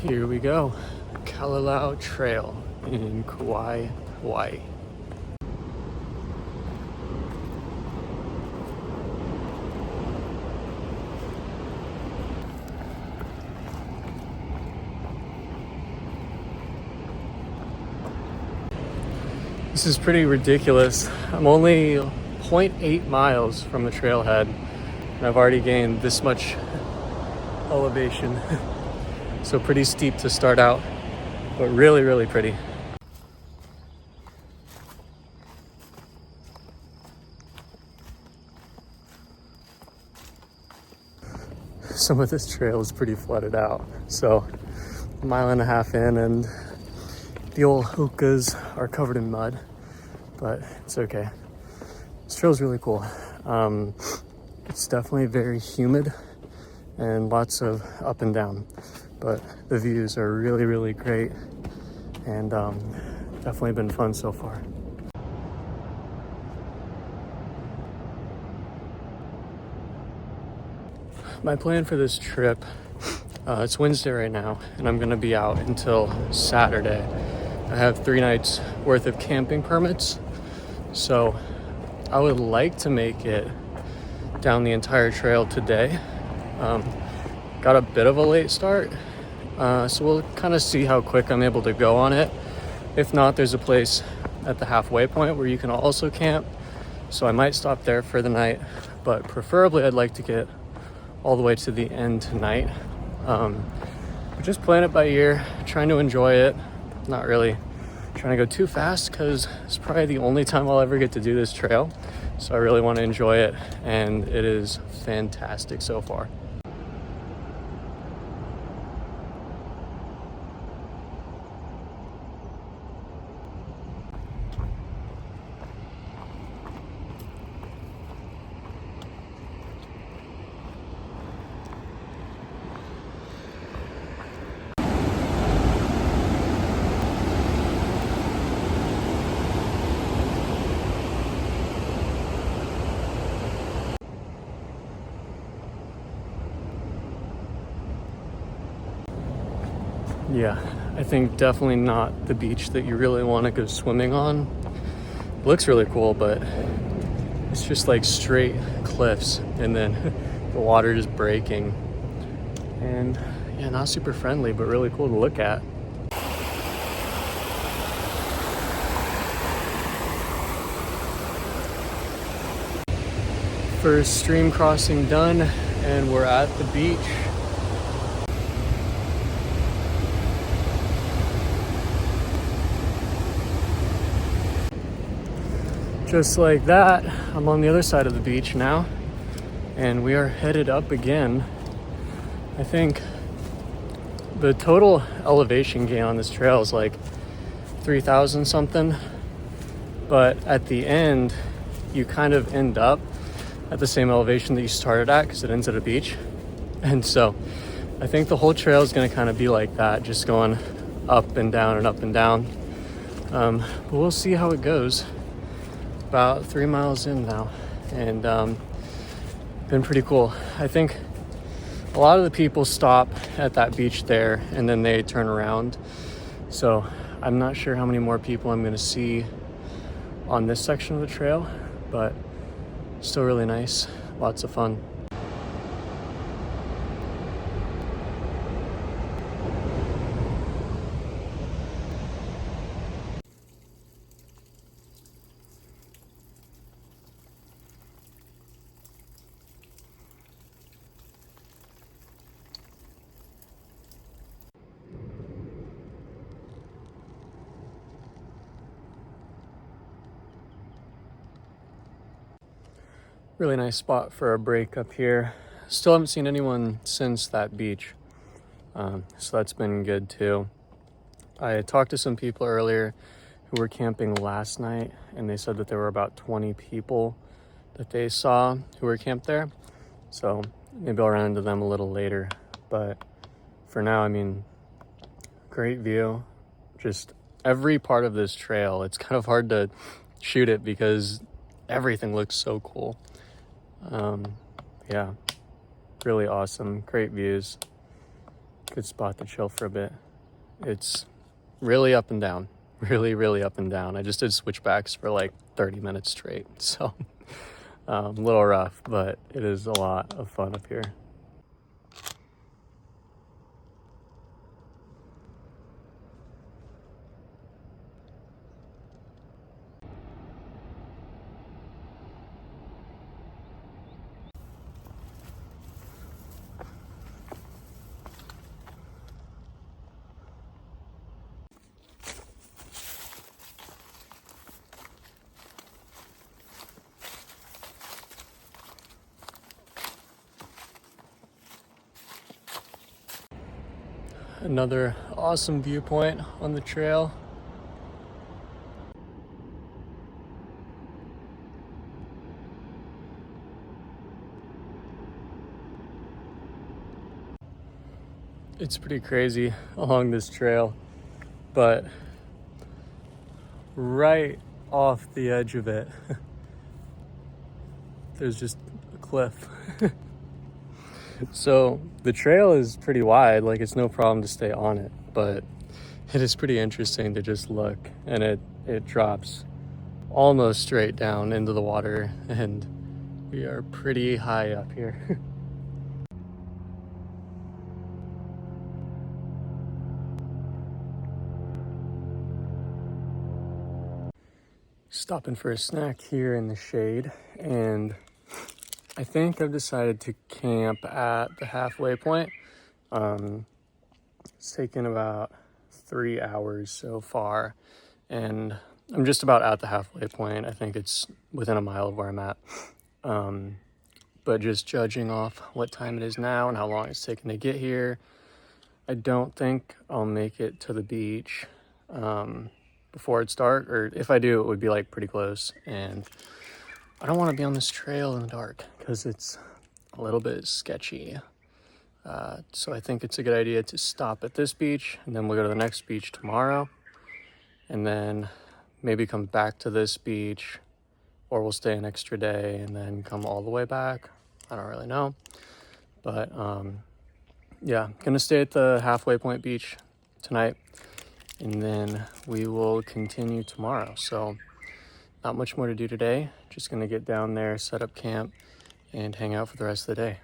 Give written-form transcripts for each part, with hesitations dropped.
Here we go. Kalalau Trail in Kauai, Hawaii. This is pretty ridiculous. I'm only 0.8 miles from the trailhead and I've already gained this much elevation. So pretty steep to start out, but really, really pretty. Some of this trail is pretty flooded out. So a mile and a half in and the old hokas are covered in mud, but it's okay. This trail is really cool. It's definitely very humid and lots of up and down, but the views are really, really great and definitely been fun so far. My plan for this trip, it's Wednesday right now, and I'm gonna be out until Saturday. I have 3 nights worth of camping permits, so I would like to make it down the entire trail today. Got a bit of a late start, so we'll kind of see how quick I'm able to go on it. If not, there's a place at the halfway point where you can also camp, so I might stop there for the night, but preferably I'd like to get all the way to the end tonight. Just playing it by ear, trying to enjoy it, not really trying to go too fast because it's probably the only time I'll ever get to do this trail. So I really want to enjoy it, and it is fantastic so far. Yeah, I think definitely not the beach that you really want to go swimming on. It looks really cool, but it's just like straight cliffs and then the water just breaking. And yeah, not super friendly, but really cool to look at. First stream crossing done, and we're at the beach. Just like that, I'm on the other side of the beach now, and we are headed up again. I think the total elevation gain on this trail is like 3,000 something, but at the end, you kind of end up at the same elevation that you started at because it ends at a beach. And so I think the whole trail is going to kind of be like that, just going up and down and up and down. But we'll see how it goes. About 3 miles in now, and been pretty cool. I think a lot of the people stop at that beach there and then they turn around, so I'm not sure how many more people I'm going to see on this section of the trail, but still really nice, lots of fun. Really nice spot for a break up here. Still haven't seen anyone since that beach, so that's been good too. I talked to some people earlier who were camping last night, and they said that there were about 20 people that they saw who were camped there. So maybe I'll run into them a little later. But for now, I mean, great view. Just every part of this trail, it's kind of hard to shoot it because everything looks so cool. Yeah, really awesome, great views. good spot to chill for a bit. It's really up and down, really up and down. I just did switchbacks for like 30 minutes straight, so a little rough, but it is a lot of fun up here. Another awesome viewpoint on the trail. It's pretty crazy along this trail, but right off the edge of it, there's just a cliff. So the trail is pretty wide, like it's no problem to stay on it, but it is pretty interesting to just look, and it drops almost straight down into the water, and we are pretty high up here. Stopping for a snack here in the shade, and I think I've decided to camp at the halfway point. It's taken about 3 hours so far, and I'm just about at the halfway point. I think it's within a mile of where I'm at. But just judging off what time it is now and how long it's taken to get here, I don't think I'll make it to the beach before it's dark, or if I do, it would be like pretty close. And I don't want to be on this trail in the dark because it's a little bit sketchy. So I think it's a good idea to stop at this beach, and then we'll go to the next beach tomorrow, and then maybe come back to this beach, or we'll stay an extra day and then come all the way back. I don't really know. But yeah, gonna stay at the halfway point beach tonight, and then we will continue tomorrow. So not much more to do today. Just gonna get down there, set up camp, and hang out for the rest of the day.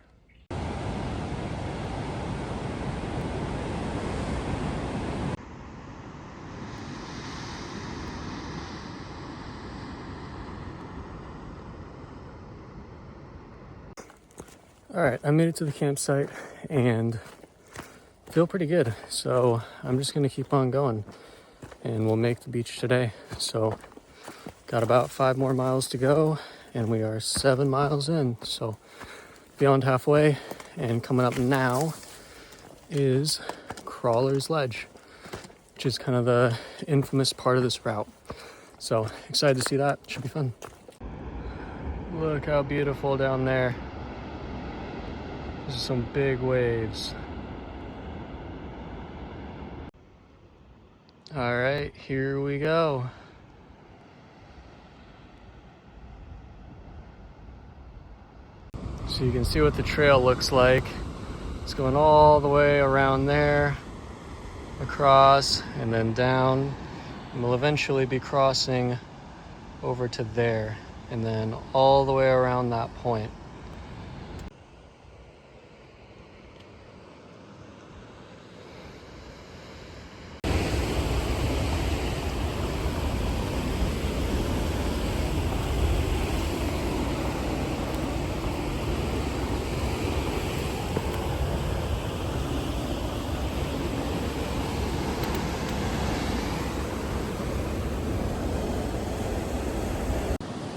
All right, I made it to the campsite and feel pretty good. So I'm just gonna keep on going, and we'll make the beach today. So got about 5 more miles to go, and we are 7 miles in. So beyond halfway, and coming up now is Crawler's Ledge, which is kind of the infamous part of this route. So excited to see that. Should be fun. Look how beautiful down there. There's some big waves. All right, here we go. So you can see what the trail looks like. It's going all the way around there, across, and then down. And we'll eventually be crossing over to there, and then all the way around that point.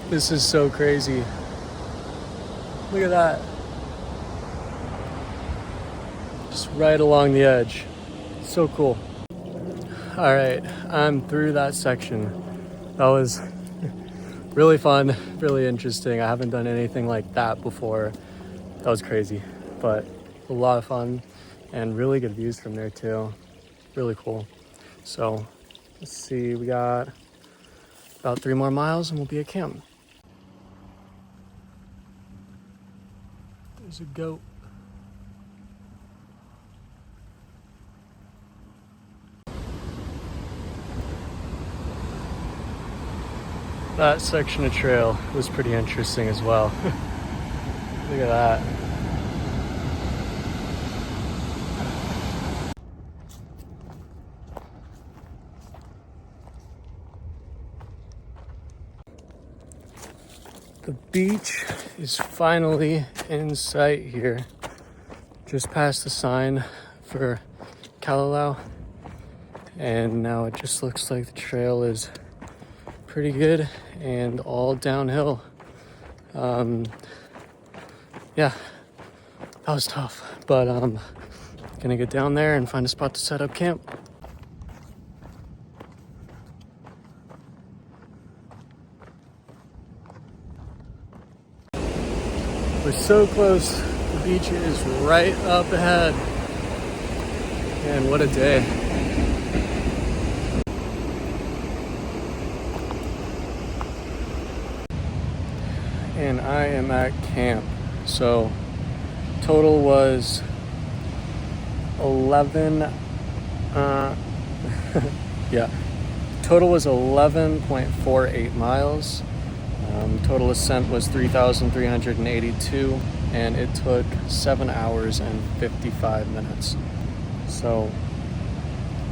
This is so crazy. Look at that. Just right along the edge. So cool. All right, I'm through that section. That was really fun, really interesting. I haven't done anything like that before. That was crazy, but a lot of fun and really good views from there too. Really cool. So let's see, we got about 3 more miles and we'll be at camp. There's a goat. that section of trail was pretty interesting as well. Look at that. The beach is finally in sight here. Just past the sign for Kalalau. And now it just looks like the trail is pretty good and all downhill. Yeah, that was tough, but gonna get down there and find a spot to set up camp. We're so close. The beach is right up ahead. Man, what a day. And I am at camp. So total was 11 yeah, total was 11.48 miles. Total ascent was 3,382, and it took 7 hours and 55 minutes. So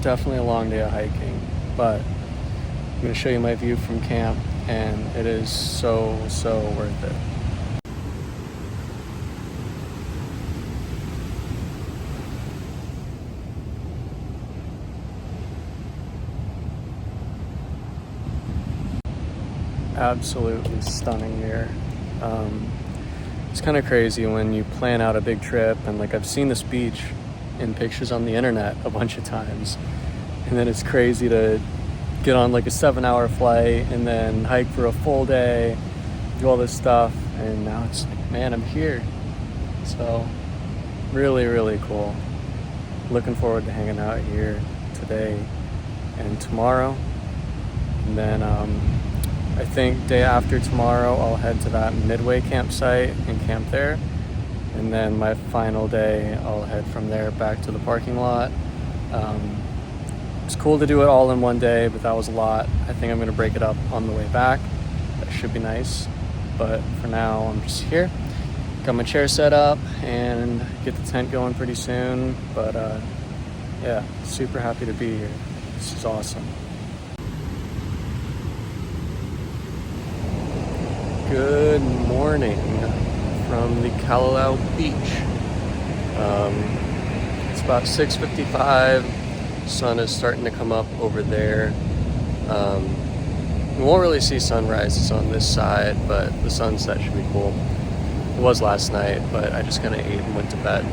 definitely a long day of hiking, but I'm going to show you my view from camp, and it is so worth it. Absolutely stunning here. It's kind of crazy when you plan out a big trip, and like I've seen this beach in pictures on the internet a bunch of times, and then it's crazy to get on like a 7-hour flight and then hike for a full day, do all this stuff, and now it's like, man, I'm here. So really cool. Looking forward to hanging out here today and tomorrow, and then I think day after tomorrow I'll head to that Midway campsite and camp there, and then my final day I'll head from there back to the parking lot. It's cool to do it all in one day, but that was a lot. I think I'm gonna break it up on the way back. That should be nice, but for now I'm just here. Got my chair set up and get the tent going pretty soon, but yeah, super happy to be here. This is awesome. Good morning from the Kalalau beach. It's about 6:55. Sun is starting to come up over there. We won't really see sunrises on this side, but the sunset should be cool. It was last night, but I just kind of ate and went to bed.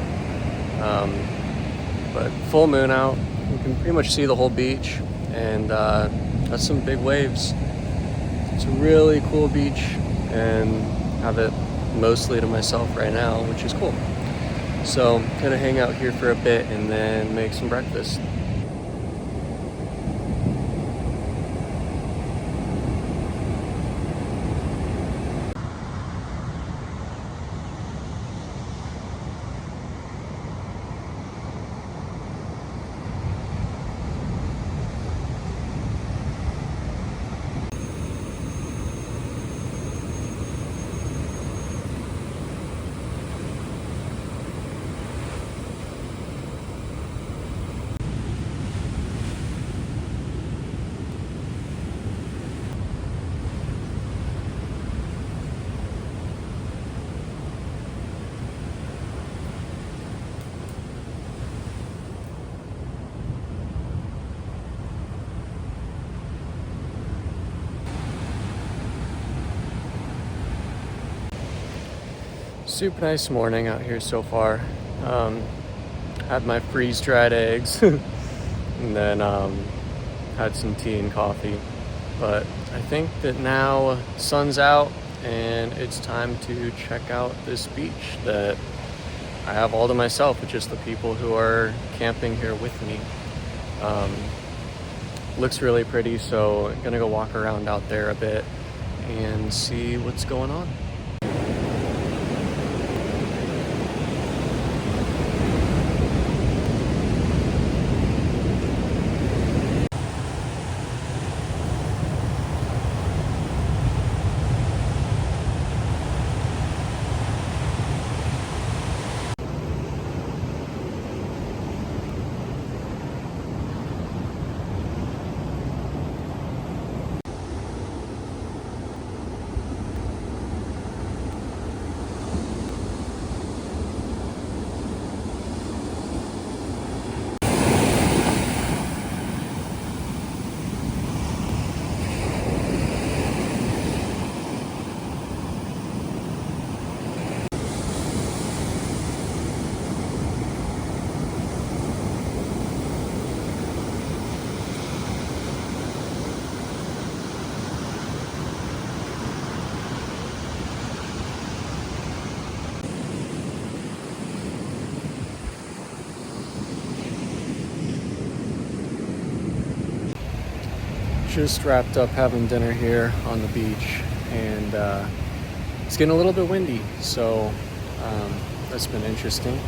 But full moon out. You can pretty much see the whole beach, and that's some big waves. It's a really cool beach, and have it mostly to myself right now, which is cool. So I'm gonna hang out here for a bit and then make some breakfast. Super nice morning out here so far. Had my freeze-dried eggs and then had some tea and coffee. But I think that now sun's out and it's time to check out this beach that I have all to myself with just the people who are camping here with me. Looks really pretty, so I'm gonna go walk around out there a bit and see what's going on. Just wrapped up having dinner here on the beach, and it's getting a little bit windy, so that's been interesting,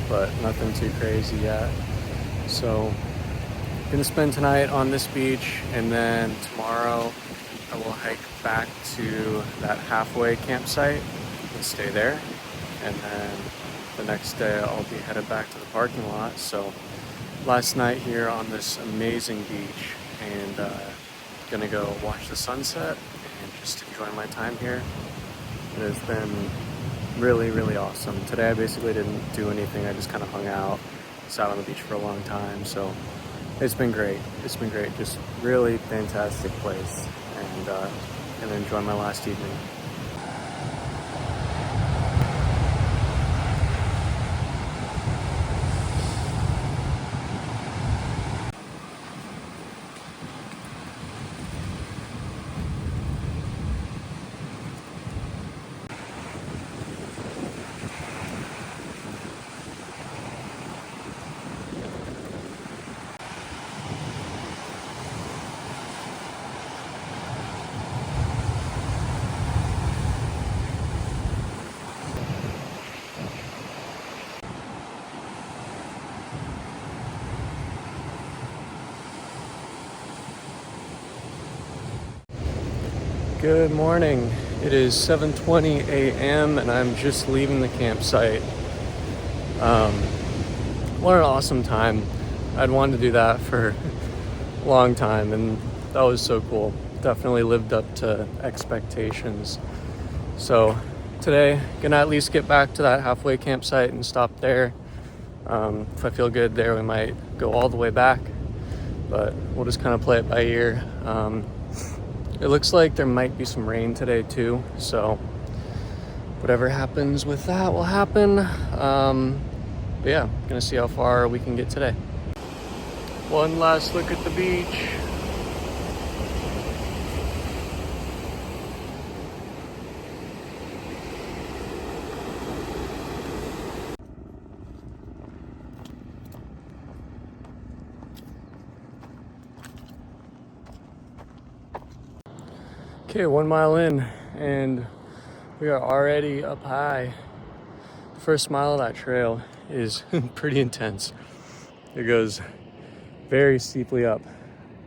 but nothing too crazy yet. So gonna spend tonight on this beach, and then tomorrow I will hike back to that halfway campsite and stay there, and then the next day I'll be headed back to the parking lot. So last night here on this amazing beach, and gonna go watch the sunset and just enjoy my time here. It has been really, really awesome. Today I basically didn't do anything. I just kind of hung out, sat on the beach for a long time. So it's been great. It's been great. Just really fantastic place, and gonna enjoy my last evening. Good morning. It is 7:20 a.m. and I'm just leaving the campsite. What an awesome time. I'd wanted to do that for a long time, and that was so cool. Definitely lived up to expectations. So today, gonna at least get back to that halfway campsite and stop there. If I feel good there, we might go all the way back, but we'll just kind of play it by ear. It looks like there might be some rain today too, so whatever happens with that will happen. But yeah, gonna see how far we can get today. One last look at the beach. Okay, 1 mile in, and we are already up high. The first mile of that trail is pretty intense. It goes very steeply up,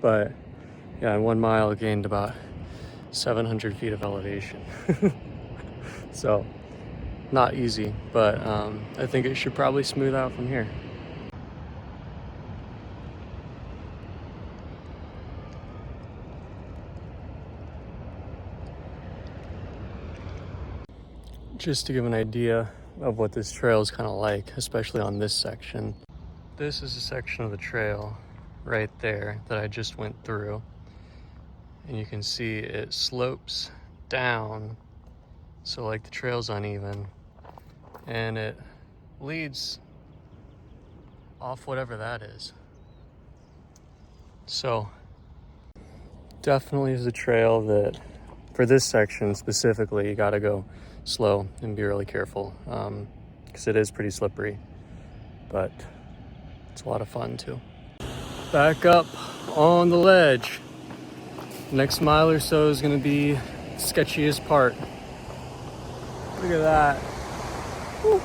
but yeah, in 1 mile gained about 700 feet of elevation. So not easy, but I think it should probably smooth out from here. Just to give an idea of what this trail is kind of like, especially on this section. This is a section of the trail right there that I just went through. And you can see it slopes down, so like the trail's uneven, and it leads off whatever that is. So definitely is a trail that, for this section specifically, you gotta go slow and be really careful, because it is pretty slippery, but it's a lot of fun too. Back up on the ledge. Next mile or so is gonna be the sketchiest part. Look at that. Woo.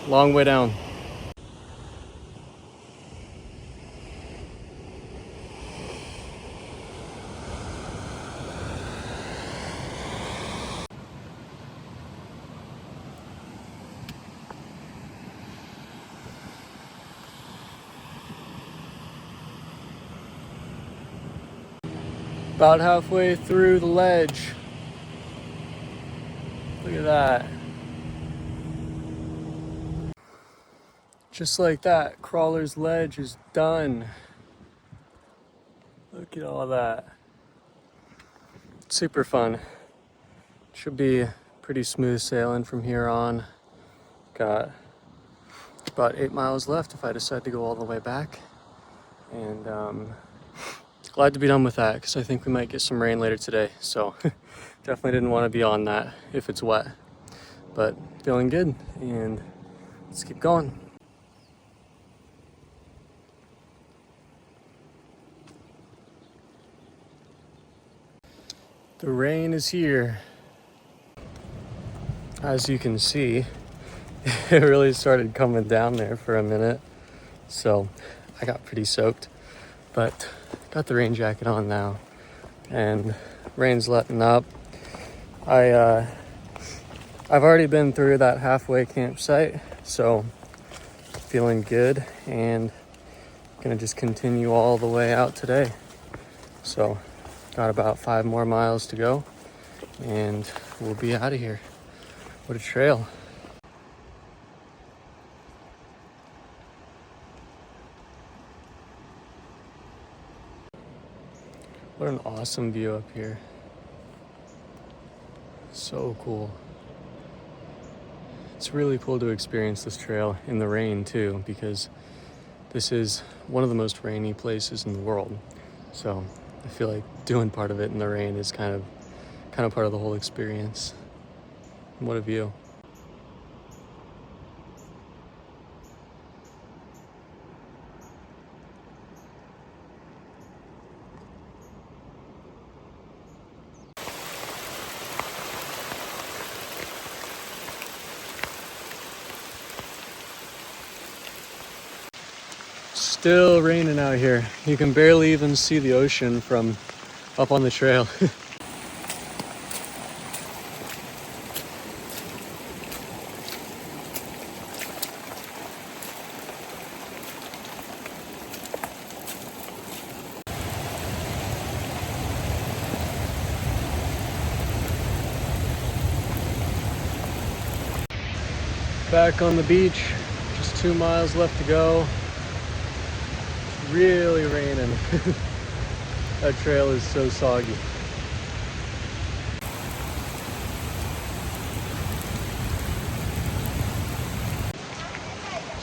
Long way down. About halfway through the ledge. Look at that. Just like that, Crawler's Ledge is done. Look at all that. Super fun. Should be pretty smooth sailing from here on. Got about 8 miles left if I decide to go all the way back. And glad to be done with that, because I think we might get some rain later today. So definitely didn't want to be on that if it's wet. But feeling good, and let's keep going. The rain is here. As you can see, it really started coming down there for a minute. So I got pretty soaked, but got the rain jacket on now and rain's letting up. I've already been through that halfway campsite, so feeling good and gonna just continue all the way out today. So got about 5 more miles to go and we'll be out of here. What a trail. What an awesome view up here. So cool. It's really cool to experience this trail in the rain too, because this is one of the most rainy places in the world. So I feel like doing part of it in the rain is kind of part of the whole experience. What a view. Still raining out here. You can barely even see the ocean from up on the trail. Back on the beach, just 2 miles left to go. It's really raining. That trail is so soggy.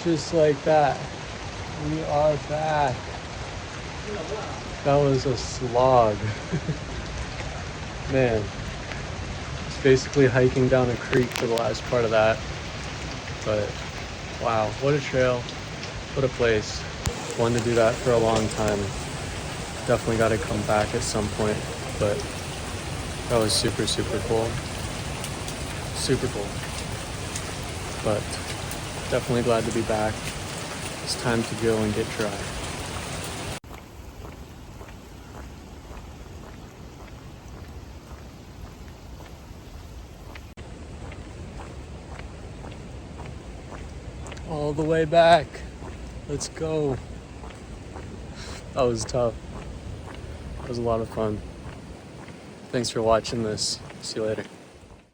Just like that, we are back. That was a slog. Man, it's basically hiking down a creek for the last part of that. But wow, what a trail, what a place. Wanted to do that for a long time. Definitely got to come back at some point, but that was super, super cool. Super cool. But definitely glad to be back. It's time to go and get dry. All the way back. Let's go. That was tough. It was a lot of fun. Thanks for watching this. See you later.